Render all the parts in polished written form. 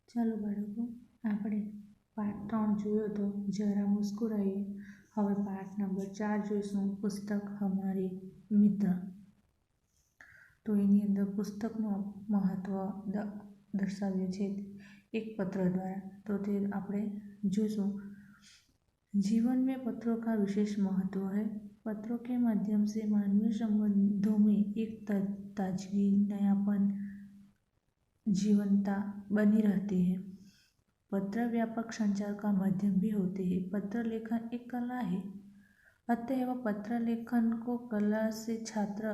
ચાલો બાળકો, આપણે પાઠ 3 જોયો તો જરા મુસ્કુરાઈએ. હવે પાઠ નંબર 4 જોઈશું, પુસ્તક હમારી મિત્ર. તો એની અંદર પુસ્તકનું મહત્વ દર્શાવ્યું છે એક પત્ર દ્વારા. તો તે આપણે જોઈશું. जीवन में पत्रों का विशेष महत्व है। पत्रों के माध्यम से मानवीय संबंधों में एक ताजगी, नयापन, जीवंतता बनी रहती है। पत्र व्यापक संचार का माध्यम भी होते हैं। पत्र लेखन एक कला है, अतएव पत्र लेखन को कला से छात्र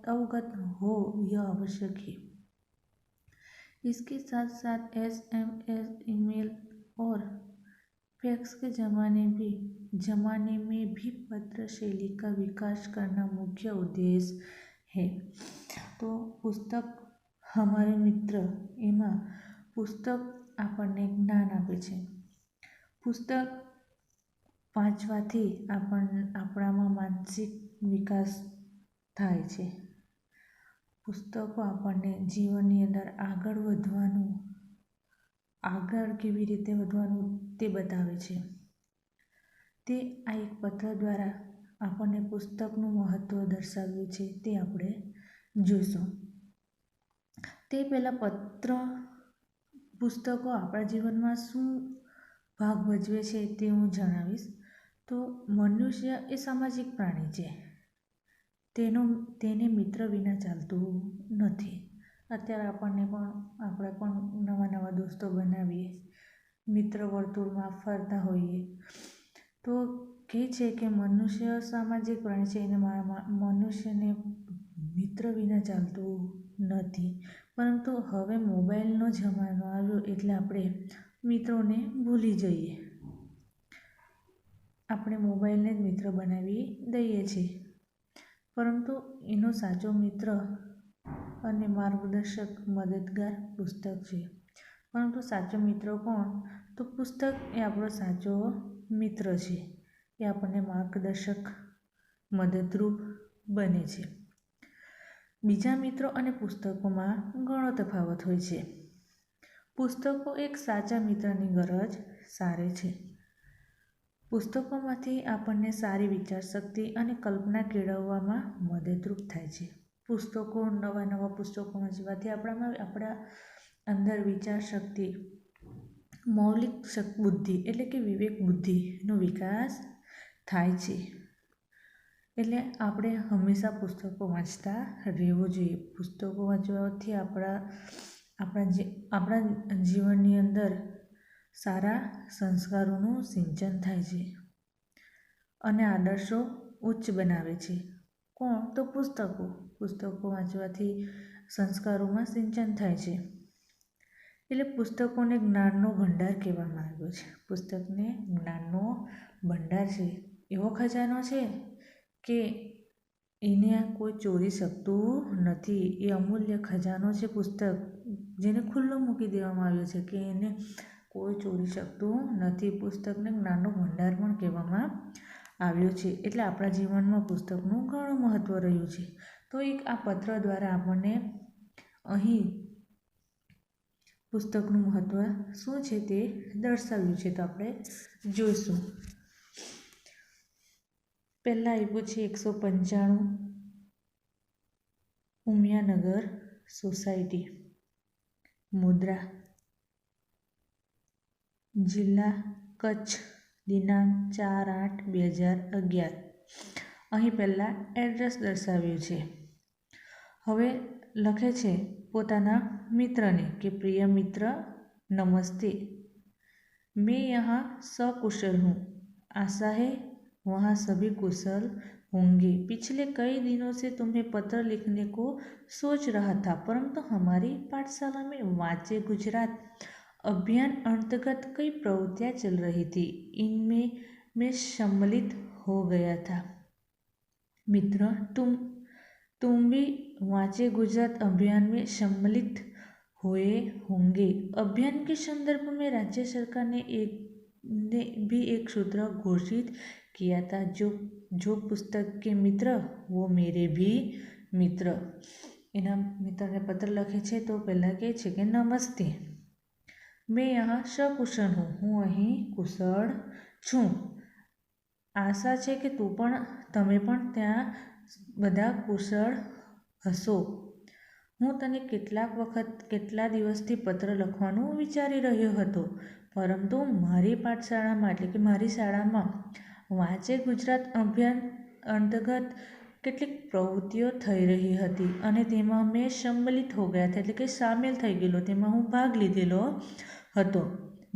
अवगत हो यह आवश्यक है। इसके साथ साथ SMS, ईमेल और फैक्स के जमाने में भी पत्र शैली का विकास करना मुख्य उद्देश्य है। तो पुस्तक हमारे मित्र एમાં પુસ્તક આપણને જ્ઞાન આપે છે. પુસ્તક વાંચવાથી આપણામાં માનસિક વિકાસ થાય છે. પુસ્તકો આપણને જીવનની અંદર આગળ કેવી રીતે વધવાનું તે બતાવે છે. તે આ એક પત્ર દ્વારા આપણને પુસ્તકનું મહત્વ દર્શાવ્યું છે, તે આપણે જોઈશું. તે પહેલાં પુસ્તકો આપણા જીવનમાં શું ભાગ ભજવે છે તે હું જણાવીશ. તો મનુષ્ય એ સામાજિક પ્રાણી છે. તેને મિત્ર વિના ચાલતું નથી. અત્યારે આપણે પણ નવા દોસ્તો બનાવીએ, મિત્ર વર્તુળમાં ફરતા હોઈએ. તો કહે છે કે મનુષ્ય સામાજિક પ્રાણી છે અને મનુષ્યને મિત્ર વિના ચાલતું નથી. પરંતુ હવે મોબાઈલનો જમાનો આવ્યો એટલે આપણે મિત્રોને ભૂલી જઈએ. આપણે મોબાઈલને જ મિત્ર બનાવી દઈએ છીએ. પરંતુ એનો સાચો મિત્ર અને માર્ગદર્શક, મદદગાર પુસ્તક છે. પરંતુ સાચો મિત્ર કોણ? તો પુસ્તક એ આપણો સાચો મિત્ર છે. એ આપણને માર્ગદર્શક, મદદરૂપ બને છે. બીજા મિત્રો અને પુસ્તકોમાં ઘણો તફાવત હોય છે. પુસ્તકો એક સાચા મિત્રની ગરજ સારે છે. પુસ્તકોમાંથી આપણને સારી વિચારશક્તિ અને કલ્પના કેળવવામાં મદદરૂપ થાય છે. નવા પુસ્તકો વાંચવાથી આપણા અંદર વિચારશક્તિ, મૌલિક બુદ્ધિ એટલે કે વિવેક બુદ્ધિનો વિકાસ થાય છે. એટલે આપણે હંમેશા પુસ્તકો વાંચતા રહેવું જોઈએ. પુસ્તકો વાંચવાથી આપણા જીવનની અંદર સારા સંસ્કારોનું સિંચન થાય છે અને આદર્શો ઉચ્ચ બનાવે છે. કોણ? તો પુસ્તકો વાંચવાથી સંસ્કારોમાં સિંચન થાય છે. એટલે પુસ્તકોને જ્ઞાનનો ભંડાર કહેવામાં આવ્યો છે. પુસ્તકને જ્ઞાનનો ભંડાર છે. એવો ખજાનો છે કે એને કોઈ ચોરી શકતું નથી. એ અમૂલ્ય ખજાનો છે પુસ્તક, જેને ખુલ્લો મૂકી દેવામાં આવ્યો છે કે એને કોઈ ચોરી શકતું નથી. પુસ્તકને જ્ઞાનનો ભંડાર પણ કહેવામાં આવ્યો છે. એટલે આપણા જીવનમાં પુસ્તકનું ઘણું મહત્વ રહ્યું છે. તો આ પત્ર દ્વારા આપણને અહીં પુસ્તકનું મહત્વ શું છે તે દર્શાવ્યું છે. તો આપણે જોઈશું. પહેલાં આપ્યું છે 195 ઉમિયાનગર સોસાયટી, મુદ્રા, જિલ્લા કચ્છ, દિનાંક 4/8/2011. અહીં પહેલાં એડ્રેસ દર્શાવ્યું છે. હવે લખે છે પોતાના મિત્રને કે પ્રિય મિત્ર, नमस्ते, मैं यहाँ सकुशल हूँ। आशा है वहाँ सभी कुशल होंगे। पिछले कई दिनों से तुम्हें पत्र लिखने को सोच रहा था, परंतु हमारी पाठशाला में वांचे गुजरात अभियान अंतर्गत कई प्रवृत्तियाँ चल रही थी। इनमें मैं सम्मिलित हो गया था। मित्र, तुम भी वांचे गुजरात अभियान में सम्मिलित हुए होंगे। अभियान के संदर्भ में राज्य सरकार ने भी एक सूत्र घोषित किया था, जो पुस्तक के मित्र वो मेरे भी मित्र. એના મિત્રને પત્ર લખે છે તો પહેલાં કહે છે કે નમસ્તે, मैं यहाँ सकुशल हूँ, હું અહીં કુશળ છું। આશા છે કે તમે પણ ત્યાં બધા કુશળ હશો। હું તને કેટલા દિવસથી પત્ર લખવાનું વિચારી રહ્યો હતો, પરંતુ મારી પાઠશાળામાં એટલે કે મારી શાળામાં વાંચે ગુજરાત અભિયાન અંતર્ગત કેટલીક પ્રવૃત્તિઓ થઈ રહી હતી અને તેમાં મેં સંમલિત હો ગયા હતા, એટલે કે સામેલ થઈ ગયેલો, તેમાં હું ભાગ લીધેલો હતો।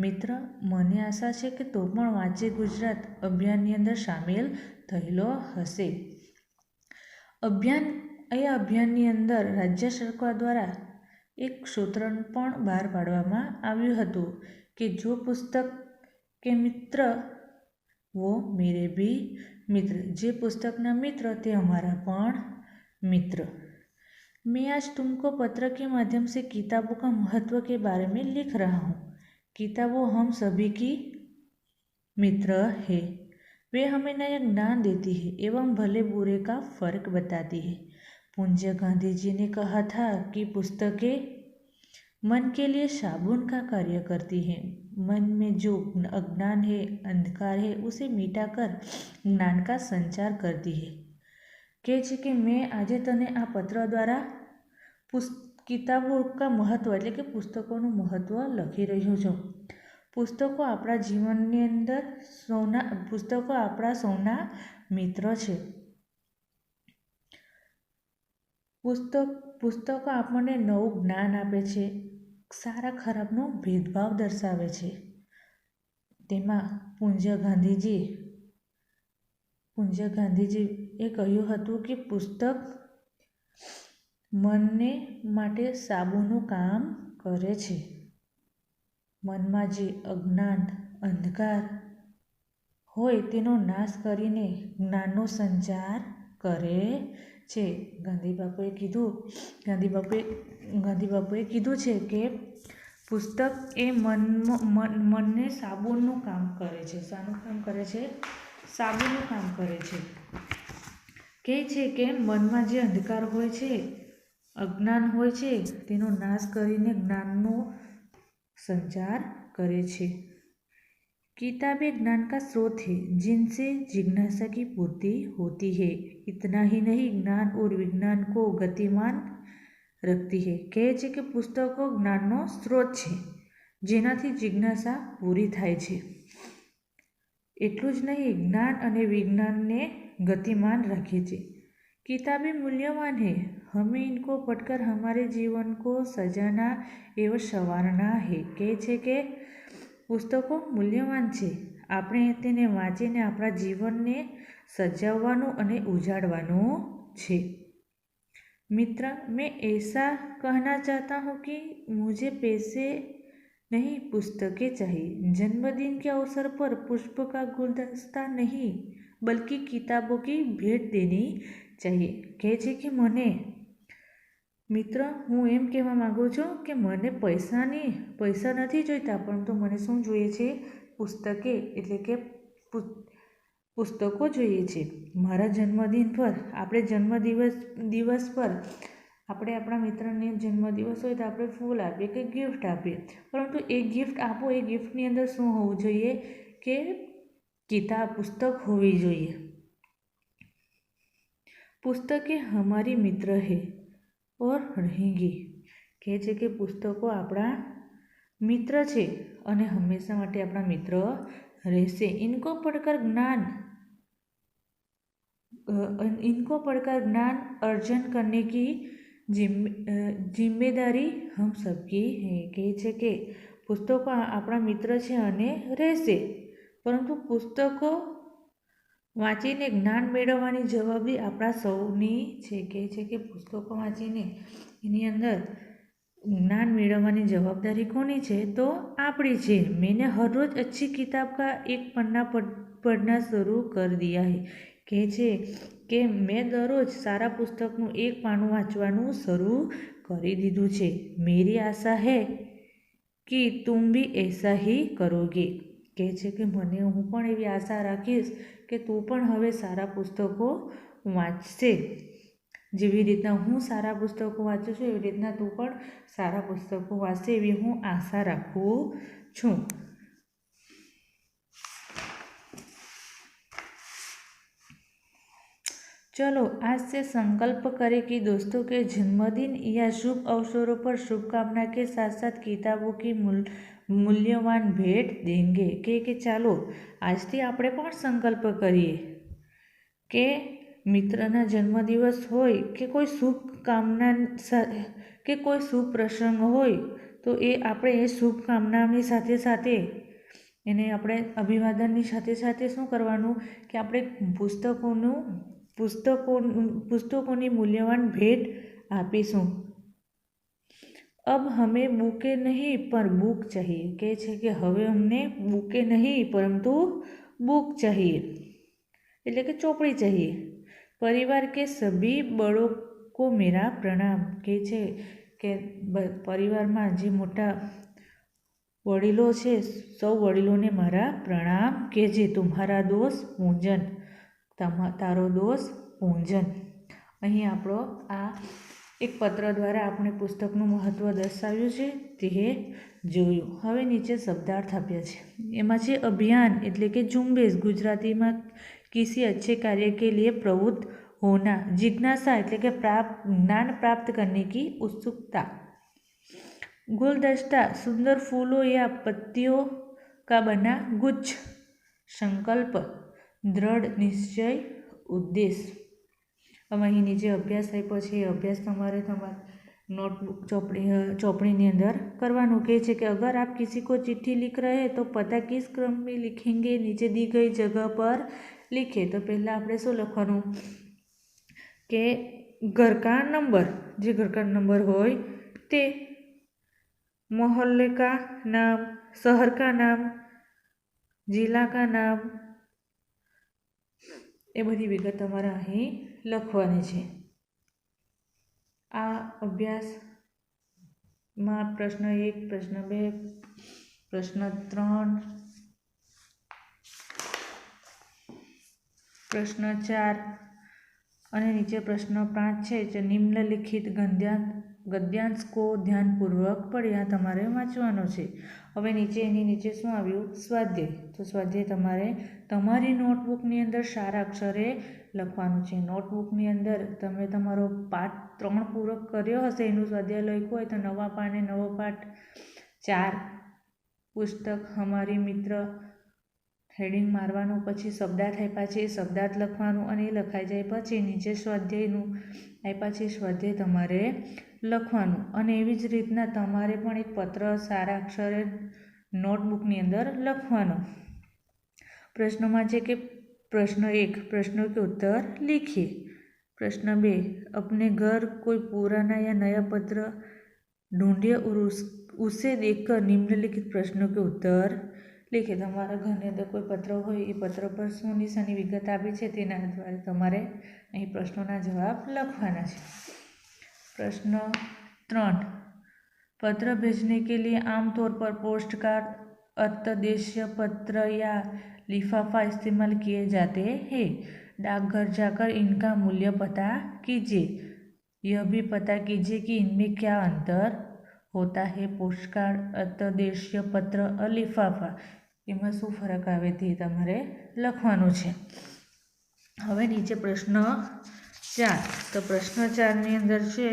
મિત્ર, મને આશા છે કે તું પણ વાંચે ગુજરાત અભિયાનની અંદર સામેલ થયેલો હશે। અભિયાનની અંદર રાજ્ય સરકાર દ્વારા એક સૂત્ર પણ બહાર પાડવામાં આવ્યું હતું કે જો પુસ્તક કે મિત્ર वो मेरे भी मित्र, જે પુસ્તકના મિત્ર તે हमारा પણ मित्र। मैं आज तुमको पत्र के माध्यम से किताबों का महत्व के बारे में लिख रहा हूँ। किताबें हम सभी की मित्र है। वे हमें नया ज्ञान देती है एवं भले बुरे का फर्क बताती है। पूज्य गांधी जी ने कहा था कि पुस्तकें मन के लिए साबुन का कार्य करती हैं। मन में जो अज्ञान है, अंधकार है, उसे मिटाकर ज्ञान का संचार करती है। કહે છે કે મેં આજે તને આ પત્ર દ્વારા કિતાબો કા મહત્વ એટલે કે પુસ્તકોનું મહત્વ લખી રહ્યો છું। પુસ્તકો આપણા જીવનની અંદર પુસ્તકો આપણા સૌના મિત્ર છે। પુસ્તકો આપણને નવું જ્ઞાન આપે છે, સારા ખરાબનો ભેદભાવ દર્શાવે છે। તેમાં પૂજ્ય ગાંધીજીએ કહ્યું હતું કે પુસ્તક મનને માટે સાબુનું કામ કરે છે। મનમાં જે અજ્ઞાન, અંધકાર હોય તેનો નાશ કરીને જ્ઞાનનો સંચાર કરે છે। ગાંધીબાપુએ કીધું છે કે પુસ્તક એ મનને સાબુનનું કામ કરે છે। શાનું કામ કરે છે? સાબુનું કામ કરે છે। કહે છે કે મનમાં જે અંધકાર હોય છે, અજ્ઞાન હોય છે, તેનો નાશ કરીને જ્ઞાનનો संचार करे छे। किताबें ज्ञान का स्रोत है जिनसे जिज्ञासा की पूर्ति होती है। इतना ही नहीं, ज्ञान और विज्ञान को गतिमान रखती है। कहे छे कि पुस्तकों ज्ञाननो स्रोत छे जेनाथी जिज्ञासा पूरी थाय छे। एटલું જ नहीं, ज्ञान અને विज्ञानने गतिमान रखे छे। किताबें मूल्यवान है, हमें इनको पढ़कर हमारे जीवन को सजाना एवं संवारना है। कहे छे के पुस्तकों मूल्यवान छे, आपणे तेने वांचीने आपणा जीवनने सजाववानुं अने उजाड़वानुं छे। मित्र, मैं ऐसा कहना चाहता हूँ कि मुझे पैसे नहीं, पुस्तकें चाहिए। जन्मदिन के अवसर पर पुष्प का गुलदस्ता नहीं बल्कि किताबों की भेंट देनी चाहिए। कहे छे कि मने मित्र, हूँ एम कहेवा मागुं छुं कि मने पैसा नथी जोईता, परंतु मने शुं जोईए छे? पुस्तके एटले के पुस्तकों जोईए छे। मारा जन्मदिन पर आपणे जन्मदिवस पर આપણે આપણા મિત્રને જન્મદિવસ હોય તો આપણે ફૂલ આપીએ કે ગિફ્ટ આપીએ, પરંતુ એ ગિફ્ટ આપો એ ગિફ્ટની અંદર શું હોવું જોઈએ કે પુસ્તક હોવી જોઈએ। પુસ્તકે हमारी मित्र है और रहेंगी। કહે છે કે પુસ્તકો આપણા મિત્ર છે અને હંમેશા માટે આપણા મિત્ર રહેશે। इनको पढ़कर ज्ञान अर्जन करने की जिम्मेदारी हम सबकी है। કહે છે કે પુસ્તકો આપણા મિત્ર છે અને રહેશે, પરંતુ પુસ્તકો વાંચીને જ્ઞાન મેળવવાની જવાબદારી આપણા સૌની છે। કહે છે કે પુસ્તકો વાંચીને એની અંદર ज्ञान मेळववानी जवाबदारी कोनी छे? तो आपणी छे। मैंने हर रोज अच्छी किताब का एक पन्ना पढ़ना शुरू कर दिया है। कहे छे कि मैं दररोज सारा पुस्तकनुं एक पानुं वांचवानुं शुरू करी दीधुं छे। मेरी आशा है कि तुम भी ऐसा ही करोगे। कहे छे कि मने हूँ पण एवी आशा राखीश कि तू पण हवे सारा पुस्तको वांचशे, જેવી રીતના હું સારા પુસ્તકો વાંચું છું એવી રીતના તું પણ સારા પુસ્તકો વાંચશે એવી હું આશા રાખું છું. चलो आज से संकल्प करें कि दोस्तों के जन्मदिन या शुभ अवसरों पर शुभकामना के साथ साथ किताबों की मूल्यवान भेंट देंगे કે ચાલો આજથી આપણે પણ સંકલ્પ કરીએ કે મિત્રના જન્મદિવસ હોય કે કોઈ શુભકામના કે કોઈ શુભ પ્રસંગ હોય તો એ આપણે એ શુભકામનાની સાથે સાથે એને આપણે અભિવાદનની સાથે સાથે શું કરવાનું કે આપણે पुस्तकों मूल्यवान भेंट आपीशूँ. अब हमें बुके नहीं पर बुक चाहिए कहे छे कि हवे हमने बुके नहीं परंतु बुक चाहिए એટલે કે ચોપડી चाहिए. परिवार के सभी बड़ों को मेरा प्रणाम कहे छे કે પરિવારમાં જે મોટા વડીલો છે સૌ વડીલોને મારા પ્રણામ કહેજે. तुम्हारा दोष पूजन તારો દોષ પૂંજન. અહીં આપણો આ એક પત્ર દ્વારા આપણે પુસ્તકનું મહત્ત્વ દર્શાવ્યું છે તે જોયું. હવે નીચે શબ્દાર્થ આપ્યા છે. એમાં છે અભિયાન એટલે કે ઝુંબેશ, ગુજરાતીમાં किसी अच्छे कार्य के लिए प्रवृत्त होना, जिज्ञासा એટલે કે ज्ञान प्राप्त करने की उत्सुकता, गुलदस्ता सुंदर फूलों या पत्तियों का बना गुच्छ, संकल्प दृढ़ निश्चय उद्देश्य. अब અહીં નીચે અભ્યાસ આપ્યો છે. અભ્યાસ તમારે તમારા नोटबुक चौपड़ी अंदर करवानो कहे छे कि अगर आप किसी को चिट्ठी लिख रहे हैं तो पता किस क्रम में लिखेंगे, नीचे दी गई जगह पर लिखे. तो पहला आपणे शू लखवानुं के घर का नंबर, जे घर का नंबर होय ते, मोहल्ले का नाम, शहर का नाम, जिला का नाम, ए बधी विगत तमारे अहीं लखवानी छे. आ अभ्यास में प्रश्न 1, प्रश्न 2, प्रश्न 3, प्रश्न 4 અને નીચે પ્રશ્ન 5 છે જે નિમ્નલિખિત ગદ્यांश को ध्यानपूर्वक पढ़िया તમારે વાંચવાનો છે. હવે નીચે એની નીચે શું આવ્યું? સ્વાધ્યાય. તો સ્વાધ્યાય તમારે તમારી નોટબુકની અંદર સારા અક્ષરે લખવાનું છે. નોટબુકની અંદર તમે તમારો પાઠ 3 પૂરક કર્યો હશે એનું સ્વાધ્યાય લખ્યું હોય તો નવા પાને નવો પાઠ 4 પુસ્તક હમારી મિત્ર हेडिंग मारवानुं, पछी शब्दार्थ आप्या छे शब्दार्थ लखवानुं અને એ લખાઈ જાય પછી નીચે સ્વાધ્યાયનું આપ્યા છે સ્વાધ્યાય તમારે લખવાનું. અને એવી જ રીતના તમારે પણ એક પત્ર સારા અક્ષરે નોટબુકની અંદર લખવાનો. પ્રશ્નોમાં છે કે प्रश्न 1 प्रश्नों के उत्तर लिखिए. प्रश्न 2 अपने घर कोई पुराना या नया पत्र ढूंढिए और उसे देखकर निम्नलिखित प्रश्नों के उत्तर लिखे. તમારા ઘરની અંદર કોઈ પત્ર હોય એ પત્ર પર શું નિશાની વિગત આપી છે તેના આધારે તમારે અહીં પ્રશ્નોના જવાબ લખવાના છે. प्रश्न 3 पत्र भेजने के लिए आमतौर पर पोस्टकार्ड, अंतर्देशीय पत्र या लिफाफा इस्तेमाल किए जाते हैं. डाकघर जाकर इनका मूल्य पता कीजिए. यह भी पता कीजिए कि इनमें क्या अंतर होता है. पोस्टकार्ड, अंतर्देशीय पत्र और लिफाफा एमां शुं फरक आवे ते तमारे लखवानुं छे. हवे नीचे प्रश्न 4 तो प्रश्न 4 ની અંદર છે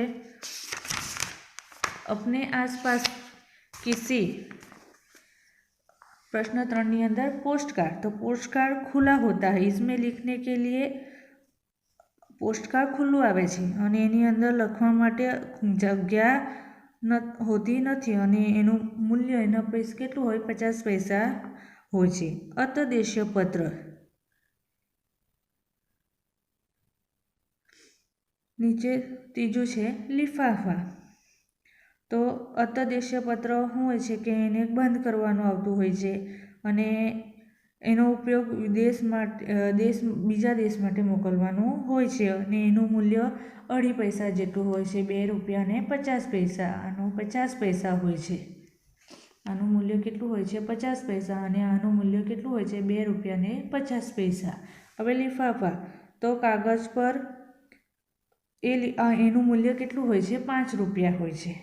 अपने आसपास किसी. प्रश्न 3 ની અંદર पोस्टकार्ड. तो पोस्टकार्ड खुला होता है, इसमें लिखने के लिए पोस्टकार्ड खुल्लू आवे छे અને એની અંદર લખવા માટે જગ્યા होती નથી અને એનું મૂલ્ય એના પૈસા કેટલું હોય 50 પૈસા હોય છે. અંતર્દેशीय પત્ર નીચે ત્રીજું છે लिफाफा. तो अंतर्देशीय पत्र શું હોય છે કે એને બંધ કરવાનું આવતું હોય છે અને એનો ઉપયોગ બીજા દેશ માટે મોકલવાનું હોય છે અને એનું મૂલ્ય 2.5 પૈસા જેટલું હોય છે. 2 રૂપિયા ને 50 પૈસા. આનું 50 પૈસા હોય છે. આનું મૂલ્ય કેટલું હોય છે 50 પૈસા અને આનું મૂલ્ય કેટલું હોય છે 2 રૂપિયા ને 50 પૈસા. હવે लिफाफा तो कागज पर એનું મૂલ્ય કેટલું હોય છે? 5 રૂપિયા હોય છે.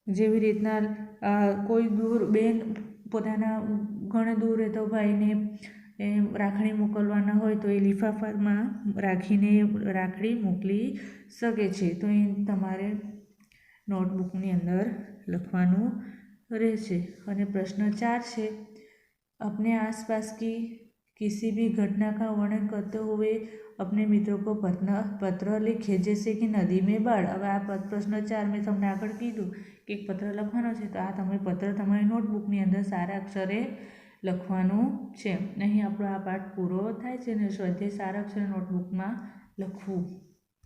જેવી રીતના કોઈ દૂર બેન પોતાના ઘણે દૂર રહેતો ભાઈને રાખડી મોકલવાના હોય તો એ લિફાફામાં રાખીને રાખડી મોકલી શકે છે. તો એ તમારે નોટબુકની અંદર લખવાનું રહેશે. અને પ્રશ્ન 4 છે, अपने आसपास की किसी भी घटना का वर्णन करते हुए अपने मित्रों को पत्र लिखे, जैसे कि नदी में बाढ़. હવે આ પ્રશ્ન 4 મેં તમને આગળ કીધું કે એક પત્ર લખવાનો છે, તો આ તમે પત્ર તમારી નોટબુકની અંદર સારા અક્ષરે લખવાનું છે. અહીં આપણો આ પાઠ પૂરો થાય છે અને સ્વાધ્યાય સારા અક્ષરે નોટબુકમાં લખવું.